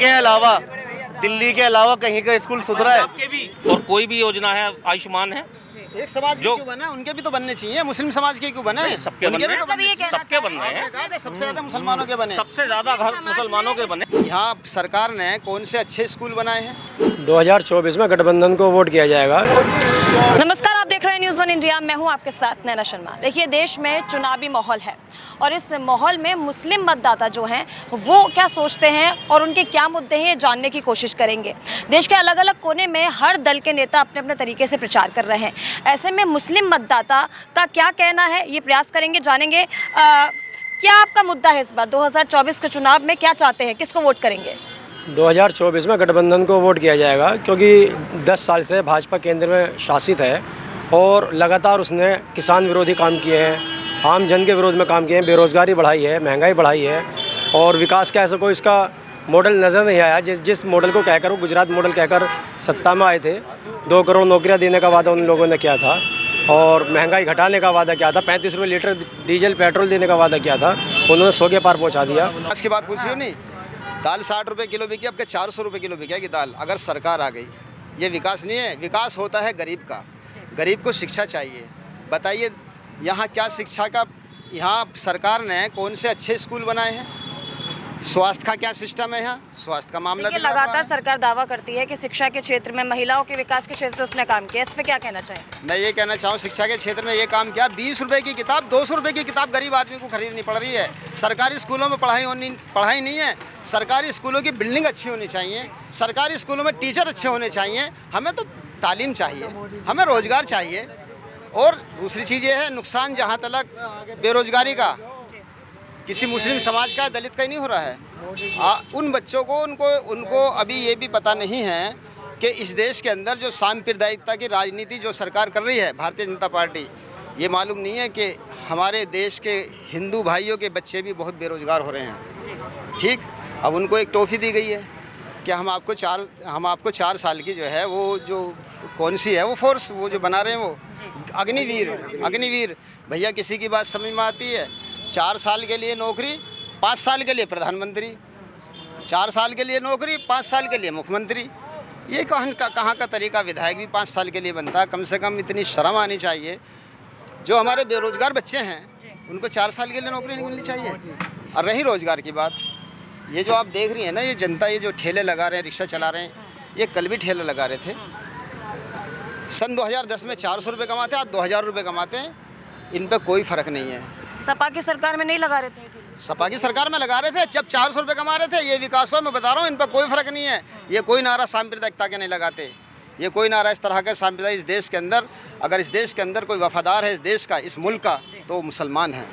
दिल्ली के अलावा कहीं का स्कूल सुधरा है? और कोई भी योजना है आयुष्मान है एक समाज के क्यों बना, उनके भी तो बनने चाहिए। मुस्लिम समाज के क्यों बने? सबके उनके बनने भी तो बनने चाहिए। सबके बन रहे हैं। सबसे ज्यादा मुसलमानों के बने, सबसे ज्यादा घर मुसलमानों के बने। यहाँ सरकार ने कौन से अच्छे स्कूल बनाए हैं? 2024 में गठबंधन को वोट किया जाएगा। नमस्कार, आप देख रहे हैं न्यूज़ 1 इंडिया। मैं हूं आपके साथ नैना शर्मा। देखिए, देश में चुनावी माहौल है और इस माहौल में मुस्लिम मतदाता जो हैं वो क्या सोचते हैं और उनके क्या मुद्दे हैं, ये जानने की कोशिश करेंगे। देश के अलग अलग कोने में हर दल के नेता अपने अपने तरीके से प्रचार कर रहे हैं। ऐसे में मुस्लिम मतदाता का क्या कहना है, ये प्रयास करेंगे, जानेंगे। क्या आपका मुद्दा है इस बार 2024 के चुनाव में? क्या चाहते हैं, किसको वोट करेंगे? 2024 में गठबंधन को वोट किया जाएगा, क्योंकि 10 साल से भाजपा केंद्र में शासित है और लगातार उसने किसान विरोधी काम किए हैं, आम जन के विरोध में काम किए हैं, बेरोज़गारी बढ़ाई है, महंगाई बढ़ाई है और विकास का ऐसा कोई इसका मॉडल नज़र नहीं आया। जिस मॉडल को कहकर, वो गुजरात मॉडल कहकर सत्ता में आए थे, 2 करोड़ नौकरियां देने का वादा उन लोगों ने किया था और महंगाई घटाने का वादा किया था, 35 रुपये लीटर डीजल पेट्रोल देने का वादा किया था, उन्होंने 100 के पार पहुँचा दिया। आज की बात पूछ रही हो? नहीं, दाल 60 रुपये किलो बिकी, अब के 400 रुपये किलो बिकेगी दाल। अगर सरकार आ गई, ये विकास नहीं है। विकास होता है गरीब का। गरीब को शिक्षा चाहिए। बताइए, यहाँ क्या शिक्षा का, यहाँ सरकार ने कौन से अच्छे स्कूल बनाए हैं? स्वास्थ्य का क्या सिस्टम है? यहाँ स्वास्थ्य का मामला भी लगातार सरकार दावा करती है कि शिक्षा के क्षेत्र में, महिलाओं के विकास के क्षेत्र में उसने काम किया। इस पर क्या कहना चाहिए? मैं ये कहना चाहूँ, शिक्षा के क्षेत्र में ये काम किया। 20 रुपये की किताब, 200 रुपये की किताब गरीब आदमी को खरीदनी पड़ रही है। सरकारी स्कूलों में पढ़ाई नहीं है। सरकारी स्कूलों की बिल्डिंग अच्छी होनी चाहिए, सरकारी स्कूलों में टीचर अच्छे होने चाहिए। हमें तो तालीम चाहिए, हमें रोज़गार चाहिए। और दूसरी चीज़ ये है, नुकसान जहाँ तक बेरोजगारी का, किसी मुस्लिम समाज का, दलित का ही नहीं हो रहा है। उन बच्चों को, उनको अभी ये भी पता नहीं है कि इस देश के अंदर जो सांप्रदायिकता की राजनीति जो सरकार कर रही है भारतीय जनता पार्टी, ये मालूम नहीं है कि हमारे देश के हिंदू भाइयों के बच्चे भी बहुत बेरोजगार हो रहे हैं। ठीक, अब उनको एक टॉफ़ी दी गई है कि हम आपको 4 साल की जो है, वो जो कौन सी है वो फोर्स, वो जो बना रहे हैं, वो अग्निवीर। भैया, किसी की बात समझ में आती है? 4 साल के लिए नौकरी, 5 साल के लिए प्रधानमंत्री, 4 साल के लिए नौकरी, 5 साल के लिए मुख्यमंत्री। ये कहाँ का तरीका? विधायक भी 5 साल के लिए बनता है। कम से कम इतनी शर्म आनी चाहिए। जो हमारे बेरोजगार बच्चे हैं, उनको 4 साल के लिए नौकरी नहीं मिलनी चाहिए। और रही रोजगार की बात, ये जो आप देख रही हैं ना, ये जनता, ये जो ठेले लगा रहे हैं, रिक्शा चला रहे हैं, ये कल भी ठेले लगा रहे थे। सन 2010 में 400 रुपये कमाते, आज 2000 रुपये कमाते हैं। इन पे कोई फ़र्क नहीं है। सपा की सरकार में नहीं लगा रहे थे? सपा की सरकार में लगा रहे थे, जब 400 रुपये कमा रहे थे। ये विकास हुआ, मैं बता रहा हूँ, इन पर कोई फ़र्क नहीं है। ये कोई नारा सांप्रदायिकता के नहीं लगाते, ये कोई नारा इस तरह का सांप्रदायिक। इस देश के अंदर, अगर इस देश के अंदर कोई वफादार है इस देश का, इस मुल्क का, तो मुसलमान है।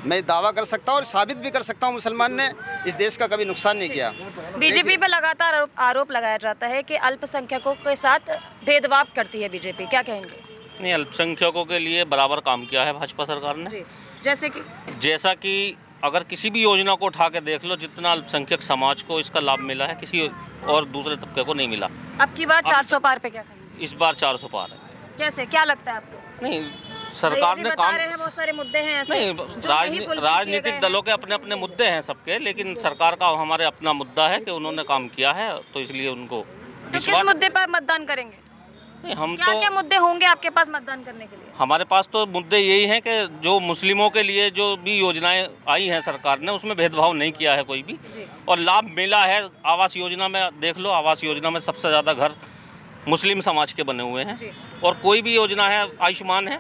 मैं दावा कर सकता हूँ और साबित भी कर सकता हूँ, मुसलमान ने इस देश का कभी नुकसान नहीं किया। बीजेपी पर लगातार आरोप लगाया जाता है कि अल्पसंख्यकों के साथ भेदभाव करती है बीजेपी, क्या कहेंगे? नहीं, अल्पसंख्यकों के लिए बराबर काम किया है भाजपा सरकार ने। जैसा कि अगर किसी भी योजना को उठा के देख लो, जितना अल्पसंख्यक समाज को इसका लाभ मिला है, किसी और दूसरे तबके को नहीं मिला। अब की बार 400 पार पे क्या कहेंगे? इस बार 400 पार है। कैसे, क्या लगता है आपको? नहीं, सरकार ने काम, बहुत सारे मुद्दे हैं ऐसे। नहीं, राजनीतिक दलों के अपने अपने मुद्दे हैं सबके, लेकिन सरकार का हमारे अपना मुद्दा है कि उन्होंने काम किया है, तो इसलिए उनको किस मुद्दे पर मतदान करेंगे? नहीं, हम क्या मुद्दे होंगे आपके पास मतदान करने के लिए? हमारे पास तो मुद्दे यही हैं कि जो मुस्लिमों के लिए जो भी योजनाएं आई हैं सरकार ने, उसमें भेदभाव नहीं किया है कोई भी, और लाभ मिला है। आवास योजना में देख लो, आवास योजना में सबसे ज़्यादा घर मुस्लिम समाज के बने हुए हैं। और कोई भी योजना है, आयुष्मान है,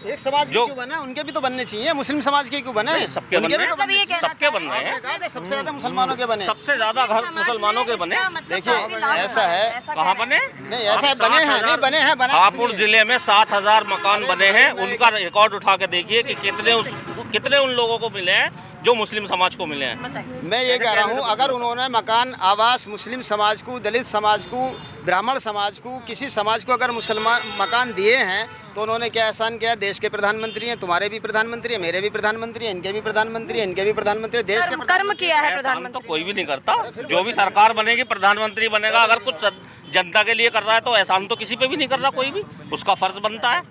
एक समाज के क्यों बने? उनके भी तो बनने चाहिए। मुस्लिम समाज के क्यों बने? सबके बन रहे हैं, सबके बन रहे हैं। सबसे ज्यादा मुसलमानों के बने, सबसे ज्यादा घर मुसलमानों के बने। देखिए, ऐसा है, कहाँ बने? नहीं, ऐसा है, बने हैं, नहीं बने हैं। हापुड़ जिले में 7000 मकान बने हैं। उनका रिकॉर्ड उठा के देखिए कि कितने उन लोगों को मिले हैं जो मुस्लिम समाज को मिले हैं। मैं ये कह रहा हूँ, अगर उन्होंने मकान, आवास मुस्लिम समाज को, दलित समाज को, ब्राह्मण समाज को, किसी समाज को अगर मुसलमान मकान दिए हैं, तो उन्होंने क्या एहसान किया? देश के प्रधानमंत्री हैं, तुम्हारे भी प्रधानमंत्री हैं, मेरे भी प्रधानमंत्री हैं, इनके भी प्रधानमंत्री हैं, इनके भी प्रधानमंत्री, देश के कर्म किया है प्रधानमंत्री। तो कोई भी नहीं करता। जो भी सरकार बनेगी, प्रधानमंत्री बनेगा, अगर कुछ जनता के लिए कर रहा है तो एहसान तो किसी पे भी नहीं कर रहा कोई भी, उसका फर्ज बनता है।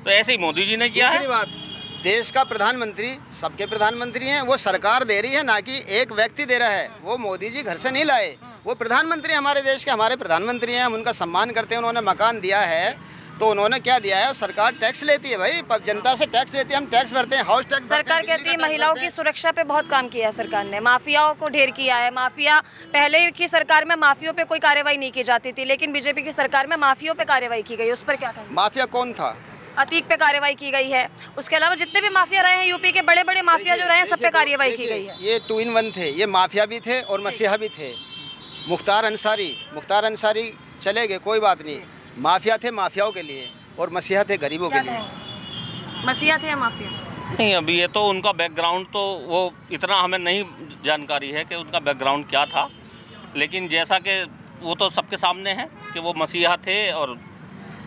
तो ऐसे ही मोदी जी ने किया है। देश का प्रधानमंत्री सबके प्रधानमंत्री हैं, वो सरकार दे रही है, ना कि एक व्यक्ति दे रहा है। वो मोदी जी घर से नहीं लाए, वो प्रधानमंत्री हमारे देश के, हमारे प्रधानमंत्री हैं, हम उनका सम्मान करते हैं। उन्होंने मकान दिया है तो उन्होंने क्या दिया है, सरकार टैक्स लेती है भाई, जनता से टैक्स लेती है, हम टैक्स भरते हैं, हाउस टैक्स। सरकार कहती है महिलाओं की सुरक्षा पे बहुत काम किया है सरकार ने, माफियाओं को ढेर किया है। माफिया, पहले की सरकार में माफियों पे कोई कार्रवाई नहीं की जाती थी, लेकिन बीजेपी की सरकार में माफियों पे कार्रवाई की गई, उस पर क्या कहेंगे? माफिया कौन था? अतीक पे कार्रवाई की गई है, उसके अलावा जितने भी माफिया रहे हैं यूपी के, बड़े बड़े माफिया जो रहे हैं, सब पे कार्रवाई की गई है। ये 2 in 1 थे, ये माफिया भी थे और मसीहा भी थे। मुख्तार अंसारी चले गए, कोई बात नहीं, माफिया थे माफियाओं के लिए और मसीहा थे गरीबों के लिए। मसीहा थे या माफिया? नहीं, अभी ये तो उनका बैकग्राउंड तो वो इतना हमें नहीं जानकारी है कि उनका बैकग्राउंड क्या था, लेकिन जैसा कि वो तो सबके सामने है कि वो मसीहा थे, और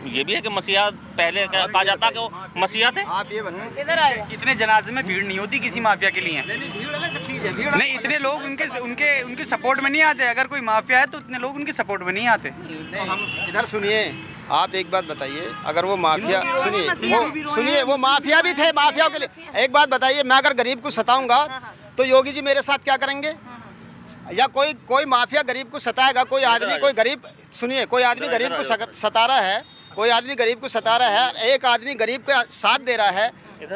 ये भी है कि मसीहा पहले कहा जाता कि वो मसीहा थे। आप ये बताएं, इधर आए। इतने जनाजे में भीड़ नहीं होती किसी माफिया के लिए। भीड़ अलग चीज है, भीड़ नहीं, इतने लोग उनके सपोर्ट में नहीं आते। अगर कोई माफिया है तो इतने लोग उनके सपोर्ट में नहीं आते। इधर सुनिए, आप एक बात बताइए, अगर वो माफिया, सुनिए वो माफिया भी थे, माफियाओं के लिए एक बात बताइए, मैं अगर गरीब को सताऊंगा तो योगी जी मेरे साथ क्या करेंगे? या कोई माफिया गरीब को सताएगा? कोई आदमी, कोई गरीब, सुनिए, कोई आदमी गरीब को सता रहा है, कोई आदमी गरीब को सता रहा है, एक आदमी गरीब का साथ दे रहा है,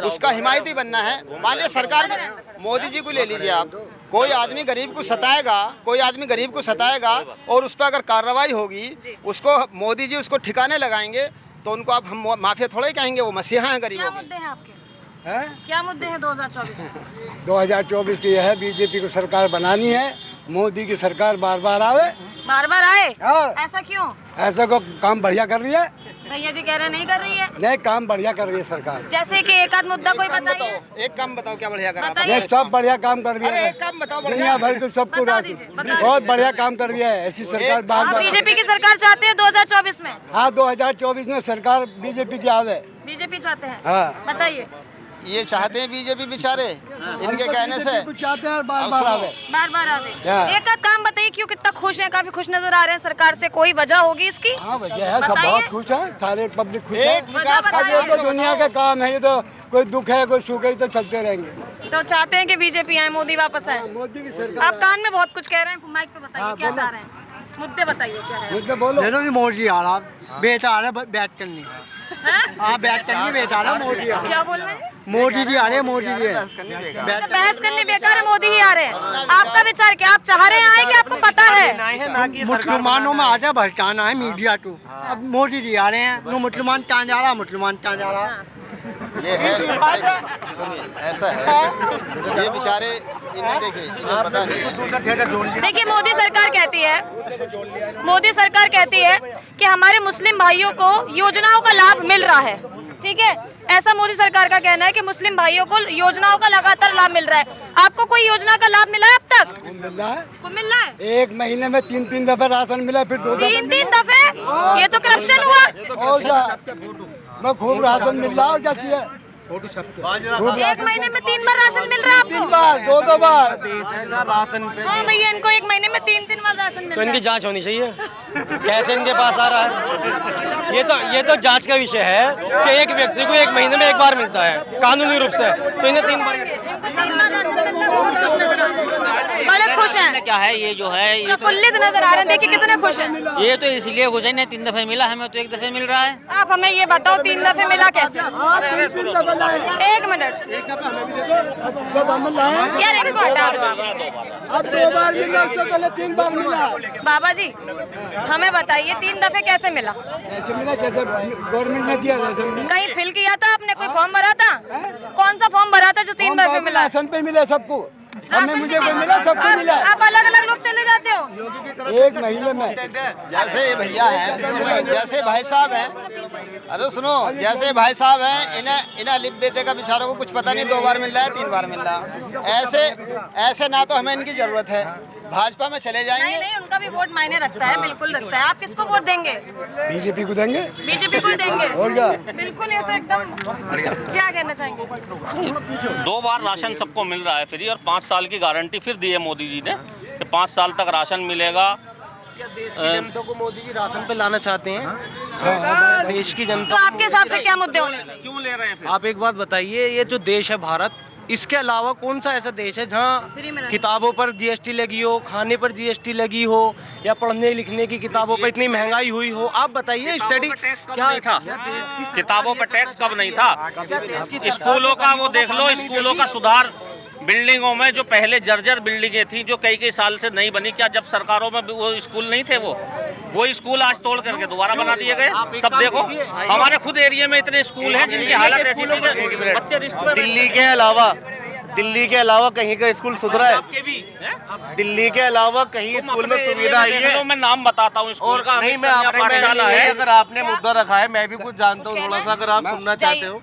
उसका हिमायती बनना है। मान लिया सरकार ने, मोदी जी को ले लीजिए आप, कोई आदमी गरीब को सताएगा और उस पर अगर कार्रवाई होगी, उसको मोदी जी उसको ठिकाने लगाएंगे, तो उनको आप हम माफिया थोड़ा ही कहेंगे, वो मसीहा हैं गरीबों क्या के। मुद्दे हैं आपके? क्या मुद्दे हैं 2024 में? 2024 की यह है, बीजेपी को सरकार बनानी है, मोदी की सरकार बार बार आए। हाँ। ऐसा क्यों? ऐसा को काम बढ़िया कर रही है, भैया जी कह रहे नहीं कर रही है। नहीं काम बढ़िया कर रही है सरकार। जैसे कि एक आध मुद्दा कोई बताइए। एक काम बताओ क्या बढ़िया करा? बताइए। ये सब बढ़िया काम कर रही अरे है, एक काम बताओ दुनिया भर को सबको बता दीजिए, बता दीजिए। बहुत बढ़िया काम कर रही है ऐसी सरकार बार आप बार। बीजेपी की सरकार चाहते हैं 2024 में? हाँ, 2024 में सरकार बीजेपी की आवे। बीजेपी चाहते हैं? हाँ। बताइए। ये चाहते हैं बीजेपी बेचारे, इनके कहने से कुछ चाहते हैं बार बार आवे। बार आवे। हाँ। एक आध काम बताइए, क्यों कितना खुश हैं, काफी खुश नजर आ रहे हैं सरकार से, कोई वजह होगी इसकी? हाँ वजह है, सब बताइए। बहुत खुश है, सारे पब्लिक खुश है। एक विकास का अब ये तो दुनिया का काम है, ये तो कोई दुख है कोई सुख है, तो चलते रहेंगे। तो चाहते हैं कि बीजेपी आए, मोदी वापस आए। मोदी की सरकार आप कान में बहुत कुछ कह रहे हैं, माइक पे बताइए हाँ, क्या बोलो। चाह रहे हैं, मुद्दे बताइए क्या है। मुझे बोलो। देखो कि मोदी आ रहा, बेटा आ रहा, बैठ करनी। हाँ? हाँ, बैठ करनी, बेटा आ रहा, मोदी आ रहा। क्या बोल रहे हैं? मोदी जी आ रहे हैं, मोदी जी है। अच्छा, बहस करने बेकार है, मोदी ही आ रहे हैं। आपका विचार क्या, आप चाह रहे हैं आए कि आपको पता है? मुसलमानों में आजा भटकाना है मीडिया को। अब मोदी जी आ रहे हैं, वो मुसलमान कहाँ जा रहा, मुसलमान कहाँ जा रहा। ये है, सुनिए ऐसा है, ये बेचारे इन्हें देखिए, इन्हें पता नहीं है। देखिए, मोदी सरकार कहती है कि हमारे मुस्लिम भाइयों को योजनाओं का लाभ मिल रहा है, ठीक है? ऐसा मोदी सरकार का कहना है कि मुस्लिम भाइयों को योजनाओं का लगातार लाभ मिल रहा है। आपको कोई योजना का लाभ मिला है अब तक? मिल रहा है, को मिल रहा है? एक महीने में 3 दफे राशन मिला, फिर 2 दफे। 3 दफे? ये तो करप्शन हुआ। और क्या, मैं खूब राशन मिल रहा और क्या चाहिए? एक महीने में 3 बार राशन मिल रहा है आपको? 3 बार, 2 बार। हाँ भैया, इनको एक महीने में 3 बार राशन मिल तो रहा इनकी है। जांच होनी चाहिए, कैसे इनके पास आ रहा है। ये तो जांच का विषय है कि एक व्यक्ति को एक महीने में 1 बार मिलता है कानूनी रूप से, तो इन्हें 3 बार। बड़े खुश हैं, क्या है ये जो है ये प्रफुल्लित नजर आ रहे हैं। देखिए कितने खुश हैं। ये तो इसलिए खुश है, 3 दफे मिला, हमें तो 1 दफे मिल रहा है। आप हमें ये बताओ 3 दफे मिला कैसे? 1 मिनट यार, इनको हटा दो आप। अब 2 बार मिला, उससे पहले 3 बार मिला। बाबा जी हमें बताइए 3 दफे कैसे मिला? ऐसे मिला जैसे गवर्नमेंट ने दिया, वैसे मिला। कहीं फिल किया था आपने, कोई फॉर्म भरा था? कौन सा फॉर्म भरा था जो 3 दफे मिला? राशन पे मिला सबको, हमें मुझे कोई मिला, सबको मिला। आप अलग अलग लोग चले जाते हो। 1 महीने में। जैसे ये भैया हैं, सुनो, जैसे भाई साहब हैं, अरे सुनो, जैसे भाई साहब हैं, इन्हें लिप बेटे का बेचारों को कुछ पता नहीं, 2 बार मिल रहा है, 3 बार मिल रहा। ऐसे ना तो हमें इनकी जरूरत है, भाजपा में चले जाएंगे। नहीं, उनका भी वोट मायने रखता है, बिल्कुल रखता है। आप किसको वोट देंगे? बीजेपी को देंगे। बीजेपी को देंगे? और क्या? बिल्कुल, ये तो एकदम, क्या कहना चाहेंगे? 2 बार राशन सबको मिल रहा है फ्री, और 5 साल की गारंटी फिर दी है मोदी जी ने कि 5 साल तक राशन मिलेगा। देश की जनता को मोदी जी राशन पे लाना चाहते हैं। देश की तो जनता आपके हिसाब से क्या मुद्दे होने चाहिए? क्यों ले रहे हैं फिर? आप एक बात बताइए, ये जो देश है भारत, इसके अलावा कौन सा ऐसा देश है जहाँ किताबों पर जीएसटी लगी हो, खाने पर जीएसटी लगी हो, या पढ़ने लिखने की किताबों पर इतनी महंगाई हुई हो? आप बताइए स्टडी क्या नहीं था, किताबों पर टैक्स कब नहीं था? स्कूलों का वो देख लो, स्कूलों का सुधार, बिल्डिंगों में जो पहले जर्जर बिल्डिंगें थी जो कई साल से नहीं बनी, क्या जब सरकारों में वो स्कूल नहीं थे? वो स्कूल आज तोड़ करके दोबारा बना दिए गए। सब देखो, हमारे खुद एरिया में इतने स्कूल हैं जिनकी हालत ऐसी थी कि बच्चे दिल्ली के अलावा कहीं का स्कूल सुधरा है? दिल्ली के अलावा कहीं स्कूल में सुविधा आई है? मैं नाम बताता हूँ स्कूल का। नहीं, मैं पाठशाला है, अगर आपने मुद्दा रखा है, मैं भी कुछ जानता हूँ थोड़ा सा, अगर आप सुनना चाहते हो।